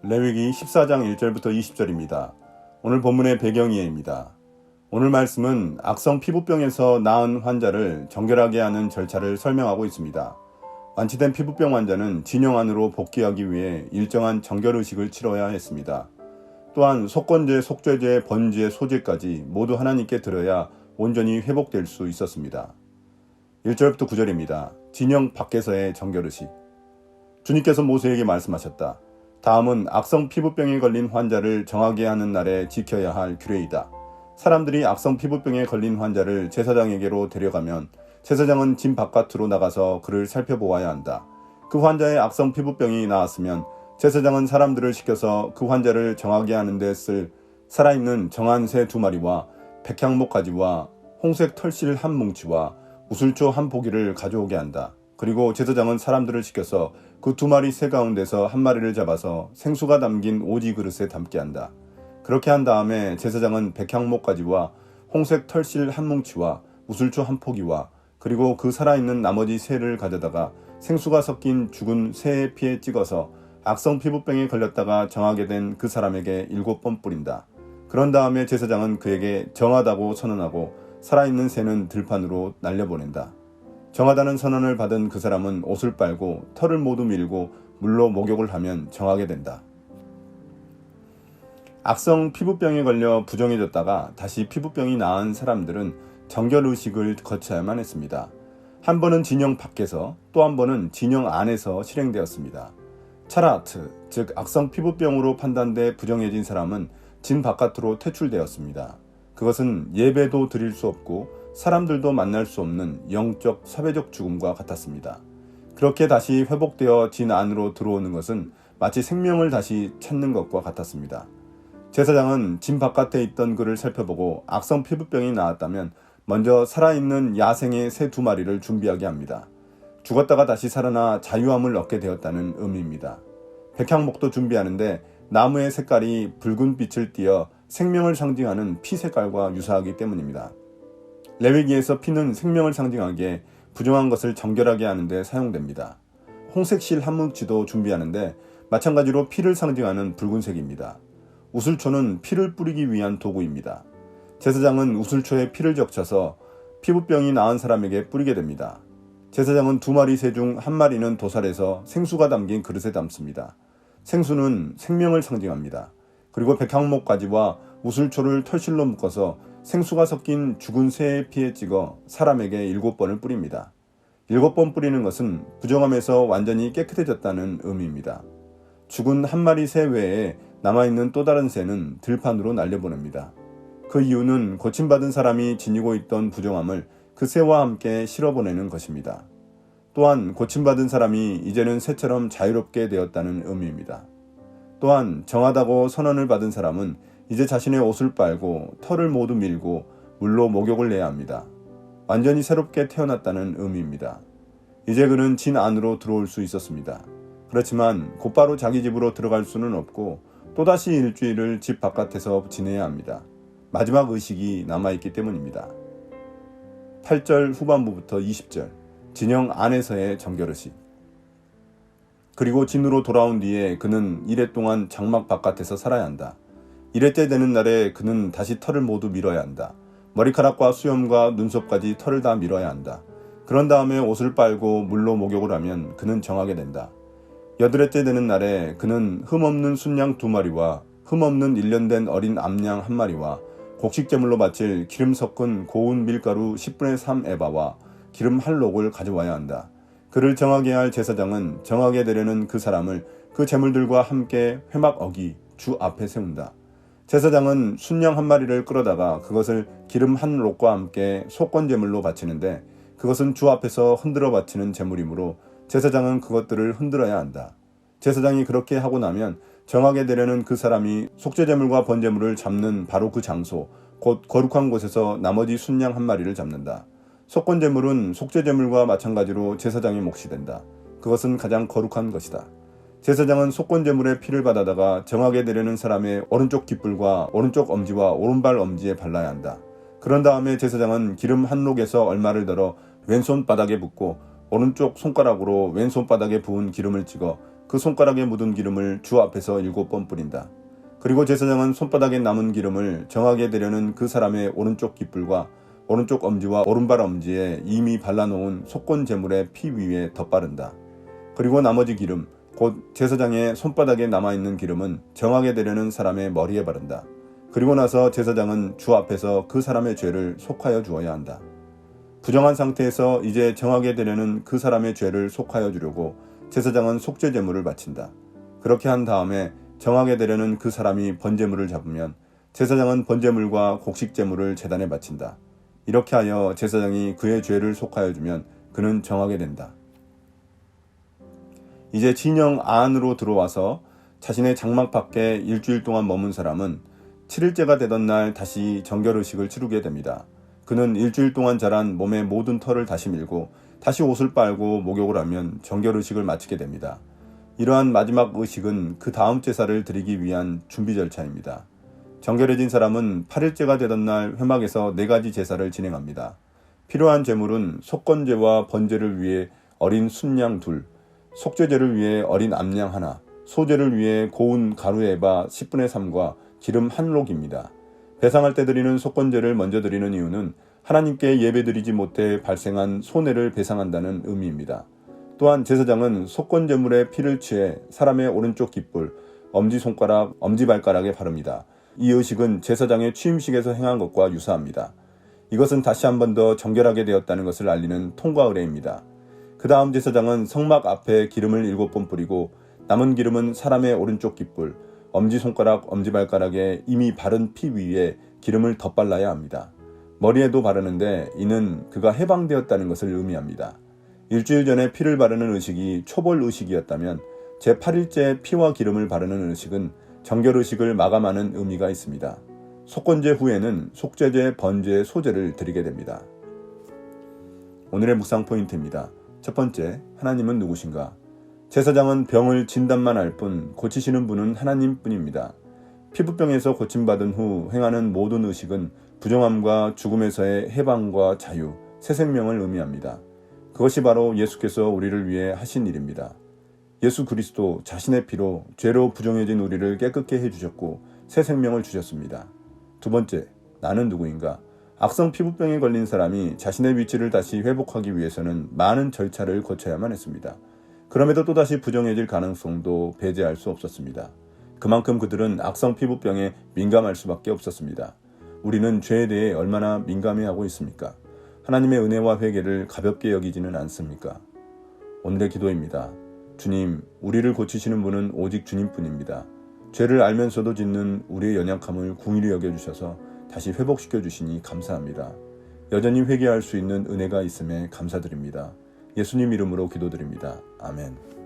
레위기 14장 1절부터 20절입니다. 오늘 본문의 배경이해입니다. 오늘 말씀은 악성 피부병에서 나은 환자를 정결하게 하는 절차를 설명하고 있습니다. 완치된 피부병 환자는 진영 안으로 복귀하기 위해 일정한 정결의식을 치러야 했습니다. 또한 속건제, 속죄제, 번제, 소제까지 모두 하나님께 드려야 온전히 회복될 수 있었습니다. 1절부터 9절입니다. 진영 밖에서의 정결의식. 주님께서 모세에게 말씀하셨다. 다음은 악성 피부병에 걸린 환자를 정하게 하는 날에 지켜야 할 규례이다. 사람들이 악성 피부병에 걸린 환자를 제사장에게로 데려가면 제사장은 진 바깥으로 나가서 그를 살펴보아야 한다. 그 환자의 악성 피부병이 나았으면 제사장은 사람들을 시켜서 그 환자를 정하게 하는 데 쓸 살아있는 정한 새 2마리와 백향목 가지와 홍색 털실 한 뭉치와 우슬초 한 포기를 가져오게 한다. 그리고 제사장은 사람들을 시켜서 그 2마리 새 가운데서 한 마리를 잡아서 생수가 담긴 오지 그릇에 담게 한다. 그렇게 한 다음에 제사장은 백향목 가지와 홍색 털실 한 뭉치와 우슬초 한 포기와 그리고 그 살아있는 나머지 새를 가져다가 생수가 섞인 죽은 새의 피에 찍어서 악성 피부병에 걸렸다가 정하게 된 그 사람에게 7번 뿌린다. 그런 다음에 제사장은 그에게 정하다고 선언하고 살아있는 새는 들판으로 날려보낸다. 정하다는 선언을 받은 그 사람은 옷을 빨고 털을 모두 밀고 물로 목욕을 하면 정하게 된다. 악성 피부병에 걸려 부정해졌다가 다시 피부병이 나은 사람들은 정결의식을 거쳐야만 했습니다. 한 번은 진영 밖에서 또 한 번은 진영 안에서 실행되었습니다. 차라트, 즉 악성 피부병으로 판단돼 부정해진 사람은 진 바깥으로 퇴출되었습니다. 그것은 예배도 드릴 수 없고 사람들도 만날 수 없는 영적 사회적 죽음과 같았습니다. 그렇게 다시 회복되어 진 안으로 들어오는 것은 마치 생명을 다시 찾는 것과 같았습니다. 제사장은 진 바깥에 있던 그를 살펴보고 악성 피부병이 나았다면 먼저 살아있는 야생의 새 2마리를 준비하게 합니다. 죽었다가 다시 살아나 자유함을 얻게 되었다는 의미입니다. 백향목도 준비하는데 나무의 색깔이 붉은 빛을 띠어 생명을 상징하는 피 색깔과 유사하기 때문입니다. 레위기에서 피는 생명을 상징하기에 부정한 것을 정결하게 하는 데 사용됩니다. 홍색 실 한 뭉치도 준비하는데 마찬가지로 피를 상징하는 붉은색입니다. 우슬초는 피를 뿌리기 위한 도구입니다. 제사장은 우슬초에 피를 적셔서 피부병이 나은 사람에게 뿌리게 됩니다. 제사장은 2마리 새 중 1마리는 도살해서 생수가 담긴 그릇에 담습니다. 생수는 생명을 상징합니다. 그리고 백향목 가지와 우슬초를 털실로 묶어서 생수가 섞인 죽은 새의 피에 찍어 사람에게 7번을 뿌립니다. 7번 뿌리는 것은 부정함에서 완전히 깨끗해졌다는 의미입니다. 죽은 1마리 새 외에 남아있는 또 다른 새는 들판으로 날려보냅니다. 그 이유는 고침받은 사람이 지니고 있던 부정함을 그 새와 함께 실어보내는 것입니다. 또한 고침받은 사람이 이제는 새처럼 자유롭게 되었다는 의미입니다. 또한 정하다고 선언을 받은 사람은 이제 자신의 옷을 빨고 털을 모두 밀고 물로 목욕을 해야 합니다. 완전히 새롭게 태어났다는 의미입니다. 이제 그는 진 안으로 들어올 수 있었습니다. 그렇지만 곧바로 자기 집으로 들어갈 수는 없고 또다시 일주일을 집 바깥에서 지내야 합니다. 마지막 의식이 남아있기 때문입니다. 8절 후반부부터 20절 진영 안에서의 정결의식. 그리고 진으로 돌아온 뒤에 그는 이레 동안 장막 바깥에서 살아야 한다. 이레째 되는 날에 그는 다시 털을 모두 밀어야 한다. 머리카락과 수염과 눈썹까지 털을 다 밀어야 한다. 그런 다음에 옷을 빨고 물로 목욕을 하면 그는 정하게 된다. 8회째 되는 날에 그는 흠없는 순양 2마리와 흠없는 1년 된 어린 암양 1마리와 곡식제물로 바칠 기름 섞은 고운 밀가루 10분의 3 에바와 기름 한 록을 가져와야 한다. 그를 정하게 할 제사장은 정하게 되려는 그 사람을 그 제물들과 함께 회막 어기 주 앞에 세운다. 제사장은 순양 1마리를 끌어다가 그것을 기름 한 록과 함께 속건제물로 바치는데 그것은 주 앞에서 흔들어 바치는 제물이므로 제사장은 그것들을 흔들어야 한다. 제사장이 그렇게 하고 나면 정하게 되려는 그 사람이 속죄제물과 번제물을 잡는 바로 그 장소, 곧 거룩한 곳에서 나머지 순양 1마리를 잡는다. 속건제물은 속죄제물과 마찬가지로 제사장의 몫이 된다. 그것은 가장 거룩한 것이다. 제사장은 속건제물의 피를 받아다가 정하게 되려는 사람의 오른쪽 깃불과 오른쪽 엄지와 오른발 엄지에 발라야 한다. 그런 다음에 제사장은 기름 한 록에서 얼마를 덜어 왼손 바닥에 붓고 오른쪽 손가락으로 왼손바닥에 부은 기름을 찍어 그 손가락에 묻은 기름을 주 앞에서 7번 뿌린다. 그리고 제사장은 손바닥에 남은 기름을 정하게 되려는 그 사람의 오른쪽 깃불과 오른쪽 엄지와 오른발 엄지에 이미 발라놓은 속건 제물의 피 위에 덧바른다. 그리고 나머지 기름, 곧 제사장의 손바닥에 남아있는 기름은 정하게 되려는 사람의 머리에 바른다. 그리고 나서 제사장은 주 앞에서 그 사람의 죄를 속하여 주어야 한다. 부정한 상태에서 이제 정하게 되려는 그 사람의 죄를 속하여 주려고 제사장은 속죄 제물을 바친다. 그렇게 한 다음에 정하게 되려는 그 사람이 번제물을 잡으면 제사장은 번제물과 곡식 제물을 제단에 바친다. 이렇게 하여 제사장이 그의 죄를 속하여 주면 그는 정하게 된다. 이제 진영 안으로 들어와서 자신의 장막 밖에 일주일 동안 머문 사람은 7일째가 되던 날 다시 정결의식을 치르게 됩니다. 그는 일주일 동안 자란 몸의 모든 털을 다시 밀고 다시 옷을 빨고 목욕을 하면 정결의식을 마치게 됩니다. 이러한 마지막 의식은 그 다음 제사를 드리기 위한 준비 절차입니다. 정결해진 사람은 8일째가 되던 날 회막에서 4가지 제사를 진행합니다. 필요한 제물은 속건제와 번제를 위해 어린 순양 2, 속죄제를 위해 어린 암양 1, 소제를 위해 고운 가루에바 10분의 3과 기름 1록입니다. 배상할 때 드리는 속건제를 먼저 드리는 이유는 하나님께 예배드리지 못해 발생한 손해를 배상한다는 의미입니다. 또한 제사장은 속건제물의 피를 취해 사람의 오른쪽 깃불, 엄지손가락, 엄지발가락에 바릅니다. 이 의식은 제사장의 취임식에서 행한 것과 유사합니다. 이것은 다시 한 번 더 정결하게 되었다는 것을 알리는 통과 의례입니다. 그 다음 제사장은 성막 앞에 기름을 7번 뿌리고 남은 기름은 사람의 오른쪽 깃불, 엄지손가락, 엄지발가락에 이미 바른 피 위에 기름을 덧발라야 합니다. 머리에도 바르는데 이는 그가 해방되었다는 것을 의미합니다. 일주일 전에 피를 바르는 의식이 초벌 의식이었다면 제8일째 피와 기름을 바르는 의식은 정결의식을 마감하는 의미가 있습니다. 속건제 후에는 속죄제, 번제, 소제를 드리게 됩니다. 오늘의 묵상 포인트입니다. 첫 번째, 하나님은 누구신가? 제사장은 병을 진단만 할 뿐 고치시는 분은 하나님뿐입니다. 피부병에서 고침받은 후 행하는 모든 의식은 부정함과 죽음에서의 해방과 자유, 새 생명을 의미합니다. 그것이 바로 예수께서 우리를 위해 하신 일입니다. 예수 그리스도 자신의 피로 죄로 부정해진 우리를 깨끗게 해주셨고 새 생명을 주셨습니다. 두 번째, 나는 누구인가? 악성 피부병에 걸린 사람이 자신의 위치를 다시 회복하기 위해서는 많은 절차를 거쳐야만 했습니다. 그럼에도 또다시 부정해질 가능성도 배제할 수 없었습니다. 그만큼 그들은 악성 피부병에 민감할 수밖에 없었습니다. 우리는 죄에 대해 얼마나 민감해하고 있습니까? 하나님의 은혜와 회개를 가볍게 여기지는 않습니까? 오늘의 기도입니다. 주님, 우리를 고치시는 분은 오직 주님뿐입니다. 죄를 알면서도 짓는 우리의 연약함을 긍휼히 여겨주셔서 다시 회복시켜 주시니 감사합니다. 여전히 회개할 수 있는 은혜가 있음에 감사드립니다. 예수님 이름으로 기도드립니다. 아멘.